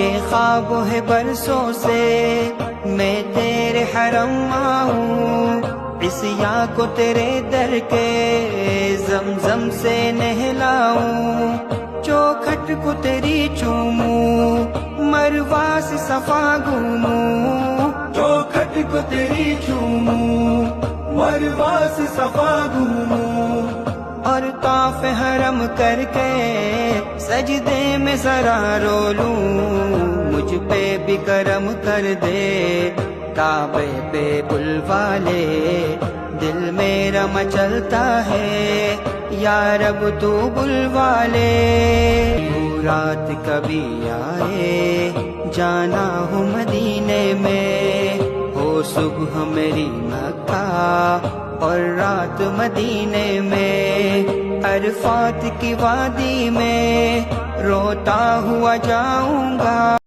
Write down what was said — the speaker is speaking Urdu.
یہ خواب ہے برسوں سے میں تیرے حرم آؤں، عصیاں کو تیرے در کے زمزم سے نہلاؤں، چوکھٹ کو تیری چوموں، مروا سے صفا گھوموں، چوکھٹ کو تیری چوموں، مروا سے صفا گھوموں، اور طواف حرم کر کے سجدے میں ذرا رو لوں، مجھ پہ بھی کرم کر دے کعبے پہ بلوا لے، دل میرا مچلتا ہے یا رب تو بلوا لے، تو رات کبھی آئے جانا ہوں مدینے میں، ہو صبح میری مکہ اور رات مدینے میں، عرفات کی وادی میں روتا ہوا جاؤں گا۔